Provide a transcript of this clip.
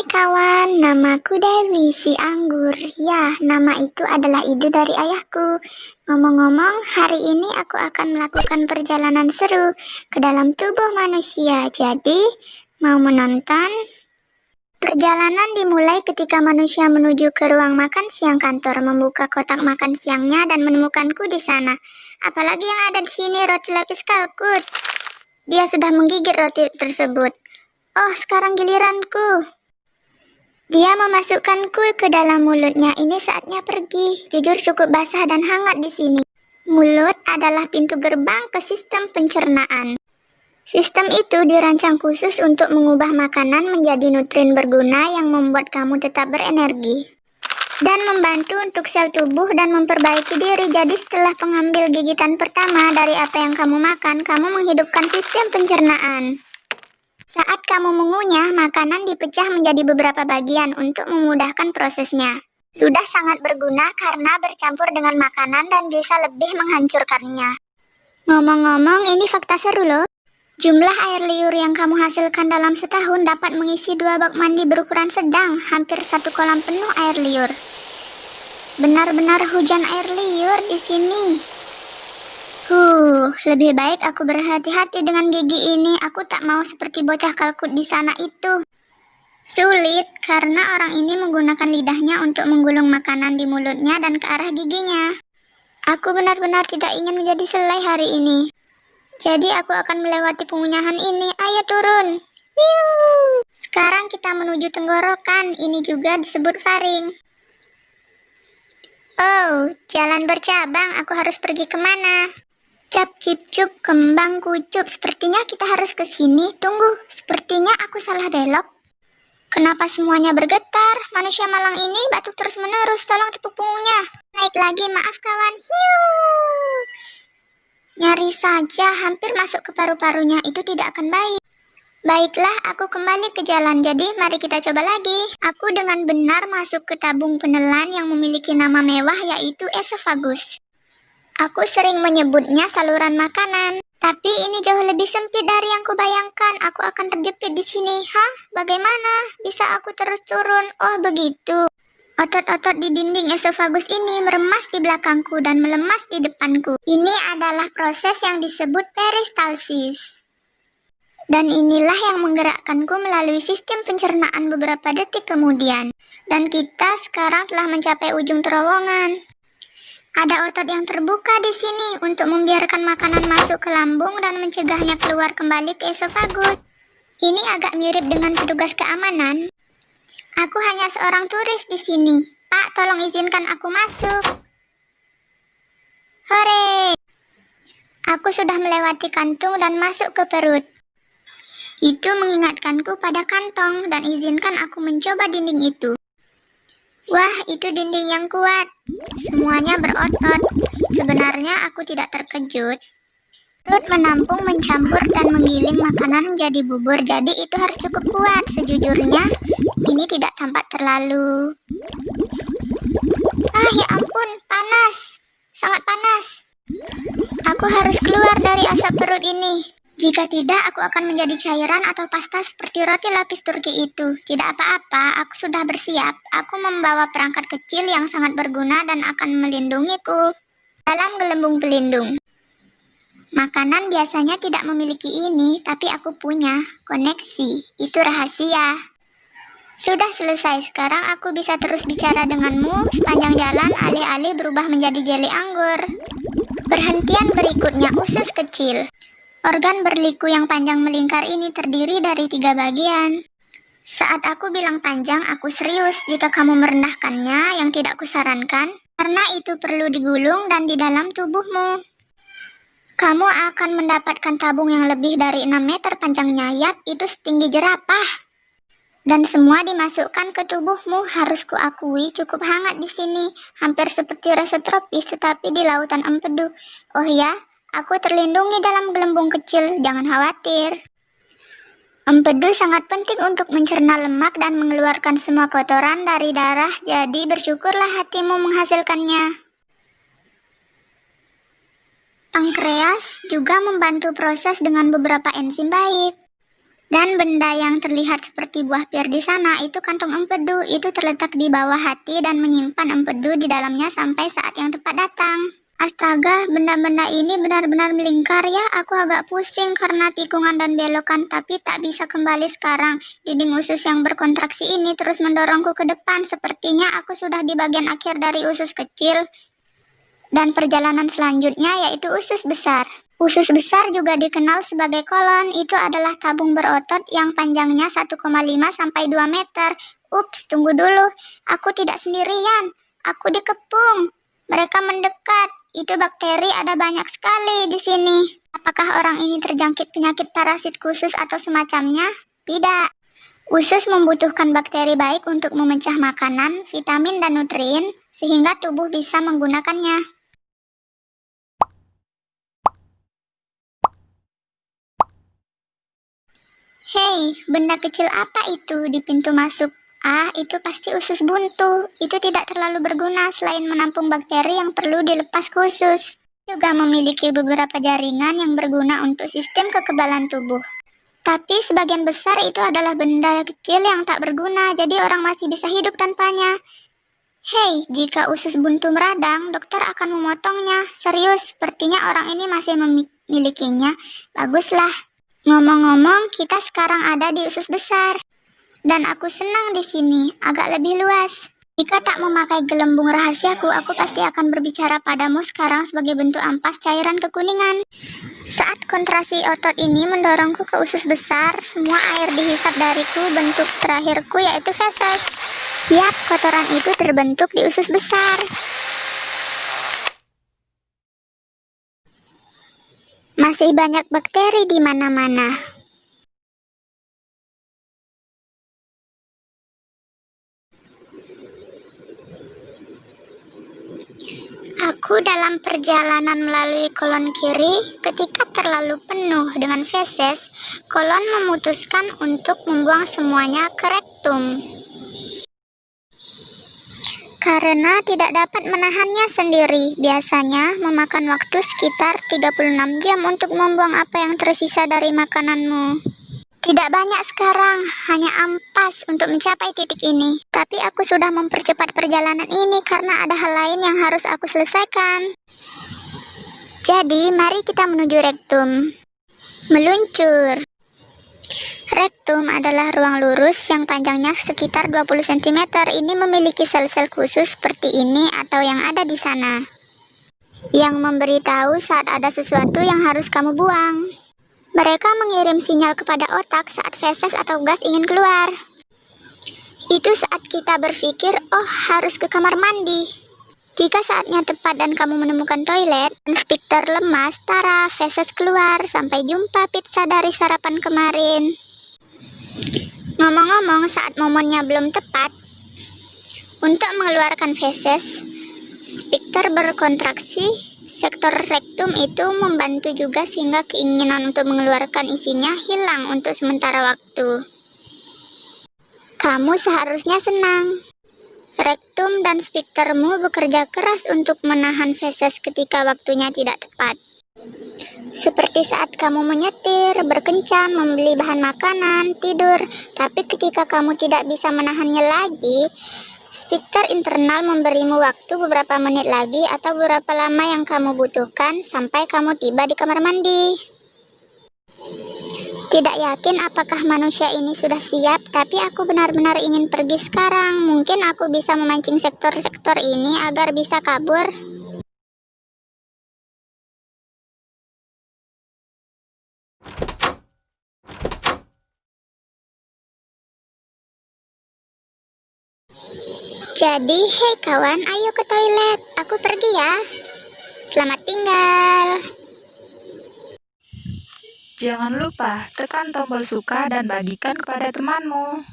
kawan, namaku Dewi si Anggur. Ya, nama itu adalah ide dari ayahku. Ngomong-ngomong, hari ini aku akan melakukan perjalanan seru ke dalam tubuh manusia. Jadi, mau menonton? Perjalanan dimulai ketika manusia menuju ke ruang makan siang kantor, membuka kotak makan siangnya dan menemukanku di sana. Apalagi yang ada di sini, roti lapis kalkut. Dia sudah menggigit roti tersebut. Oh, sekarang giliranku. Dia memasukkanku ke dalam mulutnya. Ini saatnya pergi. Jujur cukup basah dan hangat di sini. Mulut adalah pintu gerbang ke sistem pencernaan. Sistem itu dirancang khusus untuk mengubah makanan menjadi nutrien berguna yang membuat kamu tetap berenergi. Dan membantu untuk sel tubuh dan memperbaiki diri. Jadi setelah pengambil gigitan pertama dari apa yang kamu makan, kamu menghidupkan sistem pencernaan. Saat kamu mengunyah, makanan dipecah menjadi beberapa bagian untuk memudahkan prosesnya. Ludah sangat berguna karena bercampur dengan makanan dan bisa lebih menghancurkannya. Ngomong-ngomong, ini fakta seru loh. Jumlah air liur yang kamu hasilkan dalam setahun dapat mengisi 2 bak mandi berukuran sedang, hampir 1 kolam penuh air liur. Benar-benar hujan air liur di sini. Lebih baik aku berhati-hati dengan gigi ini. Aku tak mau seperti bocah kalkut di sana itu. Sulit karena orang ini menggunakan lidahnya untuk menggulung makanan di mulutnya dan ke arah giginya. Aku benar-benar tidak ingin menjadi selai hari ini. Jadi aku akan melewati pengunyahan ini. Ayo turun. Sekarang kita menuju tenggorokan. Ini juga disebut faring. Oh, jalan bercabang. Aku harus pergi kemana? Cap cip cup kembang kucup. Sepertinya kita harus ke sini. Tunggu, sepertinya aku salah belok. Kenapa semuanya bergetar? Manusia malang ini batuk terus menerus. Tolong tepuk punggungnya. Naik lagi, maaf kawan. Nyari saja, hampir masuk ke paru-parunya. Itu tidak akan baik. Baiklah, aku kembali ke jalan. Jadi, mari kita coba lagi. Aku dengan benar masuk ke tabung penelan yang memiliki nama mewah, yaitu esofagus. Aku sering menyebutnya saluran makanan. Tapi ini jauh lebih sempit dari yang kubayangkan. Aku akan terjepit di sini. Hah? Bagaimana? Bisa aku terus turun? Oh, begitu. Otot-otot di dinding esofagus ini meremas di belakangku dan melemas di depanku. Ini adalah proses yang disebut peristalsis. Dan inilah yang menggerakkanku melalui sistem pencernaan beberapa detik kemudian. Dan kita sekarang telah mencapai ujung terowongan. Ada otot yang terbuka di sini untuk membiarkan makanan masuk ke lambung dan mencegahnya keluar kembali ke esofagus. Ini agak mirip dengan petugas keamanan. Aku hanya seorang turis di sini. Pak, tolong izinkan aku masuk. Hore! Aku sudah melewati kantung dan masuk ke perut. Itu mengingatkanku pada kantong dan izinkan aku mencoba dinding itu. Wah, itu dinding yang kuat. Semuanya berotot. Sebenarnya aku tidak terkejut. Perut menampung, mencampur, dan menggiling makanan menjadi bubur. Jadi itu harus cukup kuat. Sejujurnya, ini tidak tampak terlalu... ya ampun, panas. Sangat panas. Aku harus keluar dari asap perut ini. Jika tidak, aku akan menjadi cairan atau pasta seperti roti lapis Turki itu. Tidak apa-apa, aku sudah bersiap. Aku membawa perangkat kecil yang sangat berguna dan akan melindungiku dalam gelembung pelindung. Makanan biasanya tidak memiliki ini, tapi aku punya koneksi. Itu rahasia. Sudah selesai, sekarang aku bisa terus bicara denganmu sepanjang jalan alih-alih berubah menjadi jeli anggur. Perhentian berikutnya, usus kecil. Organ berliku yang panjang melingkar ini terdiri dari 3 bagian. Saat aku bilang panjang, aku serius jika kamu merendahkannya, yang tidak kusarankan, karena itu perlu digulung dan di dalam tubuhmu. Kamu akan mendapatkan tabung yang lebih dari 6 meter panjangnya. Yap, itu setinggi jerapah. Dan semua dimasukkan ke tubuhmu. Harus kuakui cukup hangat di sini. Hampir seperti rasa tropis tetapi di lautan empedu. Oh ya, aku terlindungi dalam gelembung kecil. Jangan khawatir. Empedu sangat penting untuk mencerna lemak dan mengeluarkan semua kotoran dari darah. Jadi bersyukurlah hatimu menghasilkannya. Pankreas juga membantu proses dengan beberapa enzim baik. Dan benda yang terlihat seperti buah pir di sana itu kantong empedu. Itu terletak di bawah hati dan menyimpan empedu di dalamnya sampai saat yang tepat datang. Astaga, benda-benda ini benar-benar melingkar ya. Aku agak pusing karena tikungan dan belokan, tapi tak bisa kembali sekarang. Dinding usus yang berkontraksi ini terus mendorongku ke depan. Sepertinya aku sudah di bagian akhir dari usus kecil. Dan perjalanan selanjutnya yaitu usus besar. Usus besar juga dikenal sebagai kolon. Itu adalah tabung berotot yang panjangnya 1,5 sampai 2 meter. Ups, tunggu dulu. Aku tidak sendirian. Aku dikepung. Mereka mendekat. Itu bakteri ada banyak sekali di sini. Apakah orang ini terjangkit penyakit parasit khusus atau semacamnya? Tidak. Usus membutuhkan bakteri baik untuk memecah makanan, vitamin, dan nutrien, sehingga tubuh bisa menggunakannya. Hei, benda kecil apa itu di pintu masuk? Ah, itu pasti usus buntu. Itu tidak terlalu berguna selain menampung bakteri yang perlu dilepas ke usus. Juga memiliki beberapa jaringan yang berguna untuk sistem kekebalan tubuh. Tapi sebagian besar itu adalah benda kecil yang tak berguna, jadi orang masih bisa hidup tanpanya. Hei, jika usus buntu meradang, dokter akan memotongnya. Serius, sepertinya orang ini masih memilikinya. Baguslah. Ngomong-ngomong, kita sekarang ada di usus besar. Dan aku senang di sini, agak lebih luas. Jika tak memakai gelembung rahasiaku, aku pasti akan berbicara padamu sekarang sebagai bentuk ampas cairan kekuningan. Saat kontraksi otot ini mendorongku ke usus besar, semua air dihisap dariku. Bentuk terakhirku yaitu feses. Yap, kotoran itu terbentuk di usus besar. Masih banyak bakteri di mana-mana. Aku dalam perjalanan melalui kolon kiri. Ketika terlalu penuh dengan feses, kolon memutuskan untuk membuang semuanya ke rektum. Karena tidak dapat menahannya sendiri, biasanya memakan waktu sekitar 36 jam untuk membuang apa yang tersisa dari makananmu. Tidak banyak sekarang, hanya ampas untuk mencapai titik ini. Tapi aku sudah mempercepat perjalanan ini karena ada hal lain yang harus aku selesaikan. Jadi, mari kita menuju rektum. Meluncur. Rektum adalah ruang lurus yang panjangnya sekitar 20 cm. Ini memiliki sel-sel khusus seperti ini atau yang ada di sana, yang memberitahu saat ada sesuatu yang harus kamu buang. Mereka mengirim sinyal kepada otak saat feses atau gas ingin keluar. Itu saat kita berpikir, oh harus ke kamar mandi. Jika saatnya tepat dan kamu menemukan toilet dan sphinkter lemas, tara, feses keluar. Sampai jumpa pizza dari sarapan kemarin. Ngomong-ngomong, saat momennya belum tepat untuk mengeluarkan feses, sphinkter berkontraksi. Sektor rektum itu membantu juga sehingga keinginan untuk mengeluarkan isinya hilang untuk sementara waktu. Kamu seharusnya senang. Rektum dan sphinktermu bekerja keras untuk menahan feses ketika waktunya tidak tepat. Seperti saat kamu menyetir, berkencan, membeli bahan makanan, tidur. Tapi ketika kamu tidak bisa menahannya lagi, sphinkter internal memberimu waktu beberapa menit lagi atau berapa lama yang kamu butuhkan sampai kamu tiba di kamar mandi. Tidak yakin apakah manusia ini sudah siap, tapi aku benar-benar ingin pergi sekarang. Mungkin aku bisa memancing sektor-sektor ini agar bisa kabur. Jadi, hei kawan, ayo ke toilet. Aku pergi ya. Selamat tinggal. Jangan lupa tekan tombol suka dan bagikan kepada temanmu.